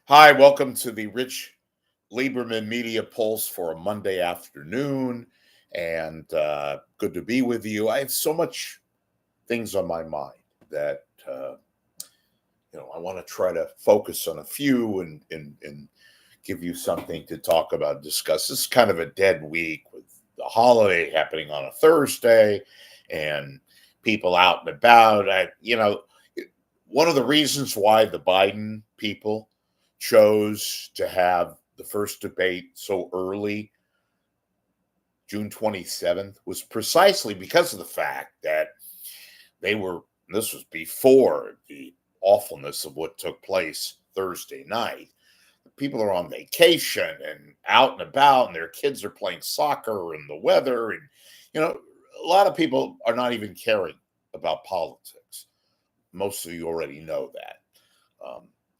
Hi, welcome to the Rich Lieberman Media Pulse for a Monday afternoon, and good to be with you. I have so much things on my mind that I want to try to focus on a few and give you something to talk about, discuss. This is kind of a dead week with the holiday happening on a Thursday, and people out and about. One of the reasons why the Biden people chose to have the first debate so early, June 27th, was precisely because of the fact that this was before the awfulness of what took place Thursday night. People are on vacation and out and about, and their kids are playing soccer and the weather. And, a lot of people are not even caring about politics. Most of you already know that.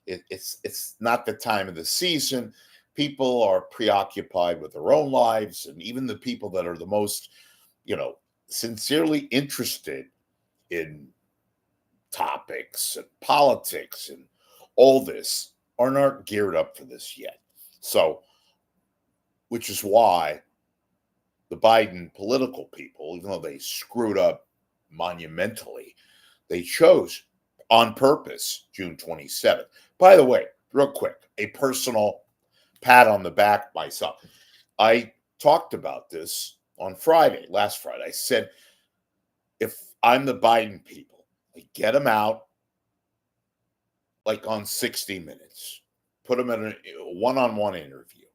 It's not the time of the season. People are preoccupied with their own lives, and even the people that are the most, sincerely interested in topics and politics and all this aren't geared up for this yet. So, which is why the Biden political people, even though they screwed up monumentally, they chose on purpose June 27th. By the way, real quick, a personal pat on the back myself. I talked about this on last Friday. I said, if I'm the Biden people, I get them out like on 60 Minutes, put them in a one-on-one interview,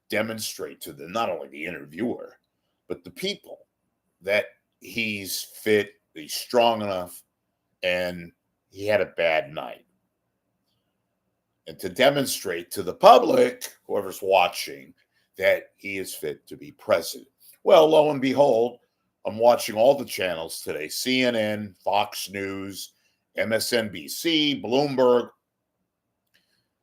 demonstrate to them, not only the interviewer, but the people, that he's fit, he's strong enough, and he had a bad night. And to demonstrate to the public, whoever's watching, that he is fit to be president. Well, lo and behold, I'm watching all the channels today: CNN, Fox News, MSNBC, Bloomberg.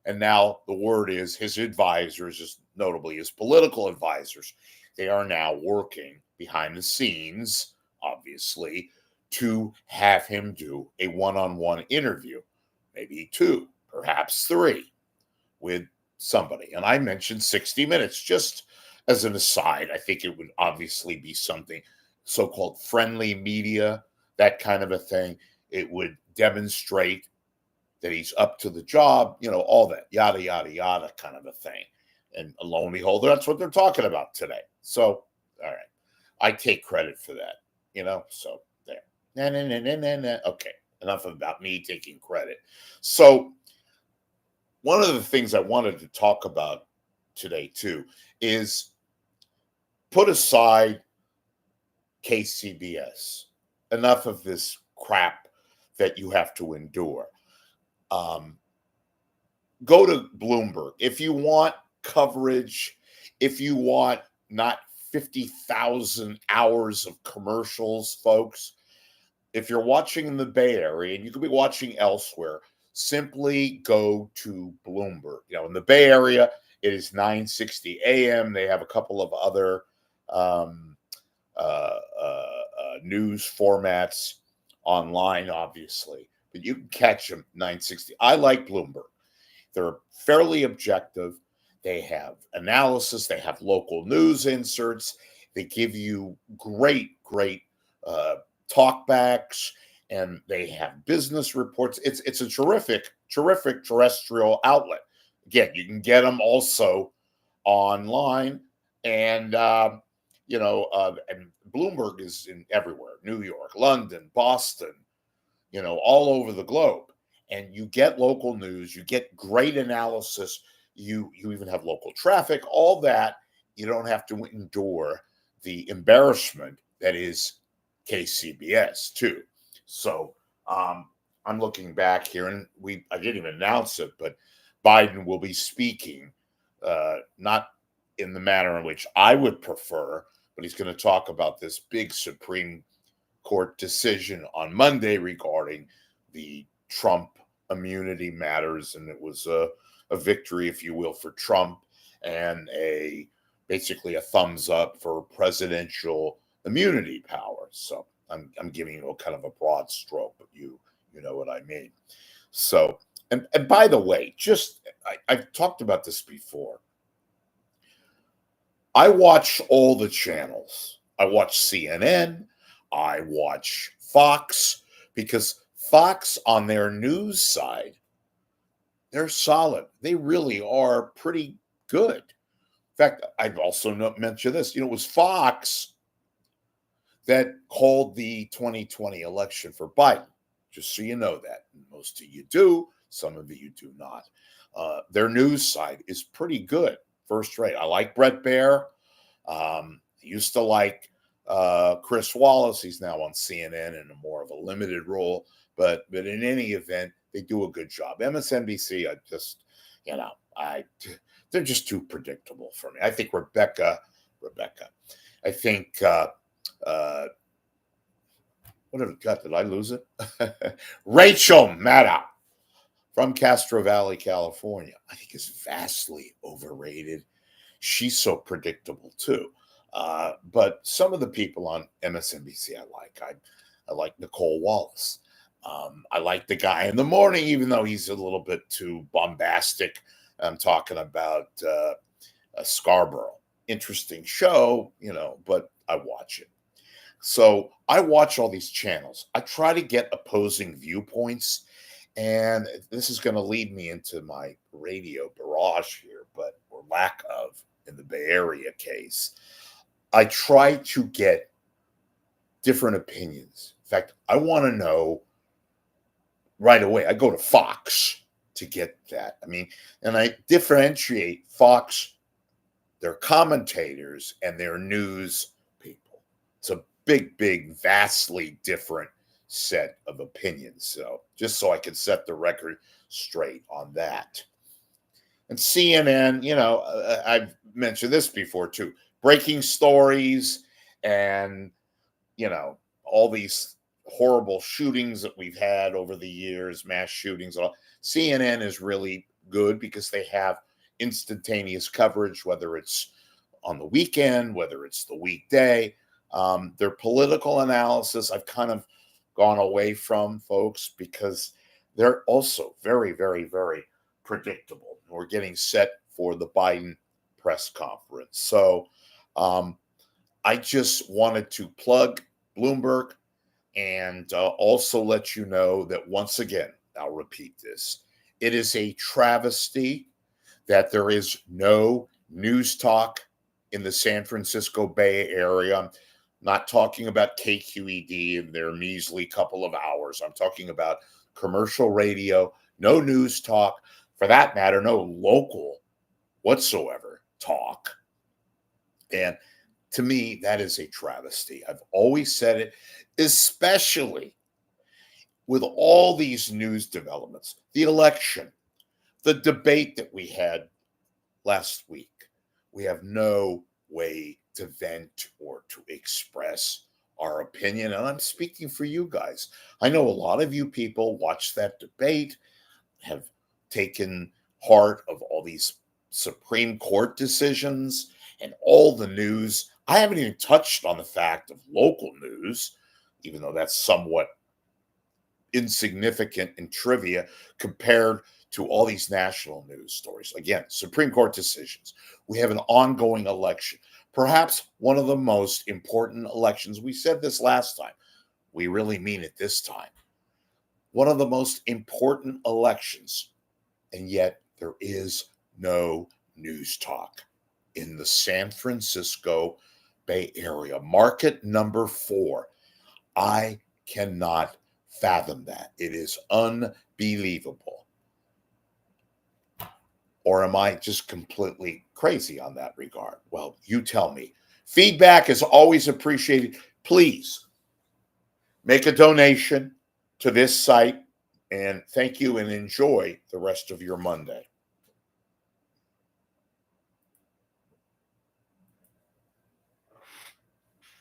And now the word is his advisors, notably his political advisors, they are now working behind the scenes, obviously, to have him do a one-on-one interview, maybe two, perhaps three, with somebody. And I mentioned 60 Minutes just as an aside. I think it would obviously be something so-called friendly media, that kind of a thing. It would demonstrate that he's up to the job, all that, yada, yada, yada kind of a thing. And lo and behold, that's what they're talking about today. So, all right. I take credit for that, so there. Nah. Okay, enough about me taking credit. So, one of the things I wanted to talk about today, too, is put aside KCBS. Enough of this crap that you have to endure. Go to Bloomberg. If you want coverage, if you want not 50,000 hours of commercials, folks, if you're watching in the Bay Area, and you could be watching elsewhere, simply go to Bloomberg. In the Bay Area, it is 9:60 a.m. They have a couple of other news formats online, obviously, but you can catch them 9:60. I like Bloomberg. They're fairly objective. They have analysis. They have local news inserts. They give you great talkbacks, and they have business reports. It's a terrific terrestrial outlet. Again, you can get them also online, and and Bloomberg is in everywhere: New York, London, Boston, all over the globe. And you get local news, you get great analysis, you even have local traffic, all that. You don't have to endure the embarrassment that is KCBS too. So I'm looking back here, and I didn't even announce it, but Biden will be speaking, not in the manner in which I would prefer, but he's going to talk about this big Supreme Court decision on Monday regarding the Trump immunity matters, and it was a victory, if you will, for Trump, and basically a thumbs up for presidential immunity power. So I'm giving you a kind of a broad stroke, but you know what I mean. So, and by the way, just I've talked about this before. I watch all the channels. I watch CNN. I watch Fox because Fox on their news side, they're solid. They really are pretty good. In fact, I'd also mention this. It was Fox that called the 2020 election for Biden, just so you know that. Most of you do, some of you do not. Their news side is pretty good, first rate. I like Brett Baer. Used to like Chris Wallace. He's now on CNN in a more of a limited role, but in any event, they do a good job. MSNBC, they're just too predictable for me. I think Rebecca. I think what have I got? Did I lose it? Rachel Maddow from Castro Valley, California, I think is vastly overrated. She's so predictable too. But some of the people on MSNBC I like. I like Nicole Wallace. I like the guy in the morning, even though he's a little bit too bombastic. I'm talking about Scarborough. Interesting show, but I watch it. So I watch all these channels. I try to get opposing viewpoints. And this is going to lead me into my radio barrage here, or lack of in the Bay Area case. I try to get different opinions. In fact, I want to know right away. I go to Fox to get that. And I differentiate Fox, their commentators, and their news people. It's a big, vastly different set of opinions. So just so I can set the record straight on that. And CNN, I've mentioned this before too. Breaking stories and, all these horrible shootings that we've had over the years, mass shootings. CNN is really good because they have instantaneous coverage, whether it's on the weekend, whether it's the weekday. Their political analysis, I've kind of gone away from, folks, because they're also very, very, very predictable. We're getting set for the Biden press conference. So I just wanted to plug Bloomberg and also let you know that once again, I'll repeat this. It is a travesty that there is no news talk in the San Francisco Bay Area. I'm not talking about KQED and their measly couple of hours. I'm talking about commercial radio, no news talk, for that matter, no local whatsoever talk. And to me, that is a travesty. I've always said it, especially with all these news developments, the election, the debate that we had last week. We have no way to vent or to express our opinion. And I'm speaking for you guys. I know a lot of you people watch that debate, have taken heart of all these Supreme Court decisions and all the news. I haven't even touched on the fact of local news, even though that's somewhat insignificant in trivia compared to all these national news stories. Again, Supreme Court decisions. We have an ongoing election, perhaps one of the most important elections. We said this last time. We really mean it this time. One of the most important elections, and yet there is no news talk in the San Francisco Bay Area. Market number 4. I cannot fathom that. It is unbelievable. Or am I just completely crazy on that regard? Well, you tell me. Feedback is always appreciated. Please make a donation to this site. And thank you and enjoy the rest of your Monday.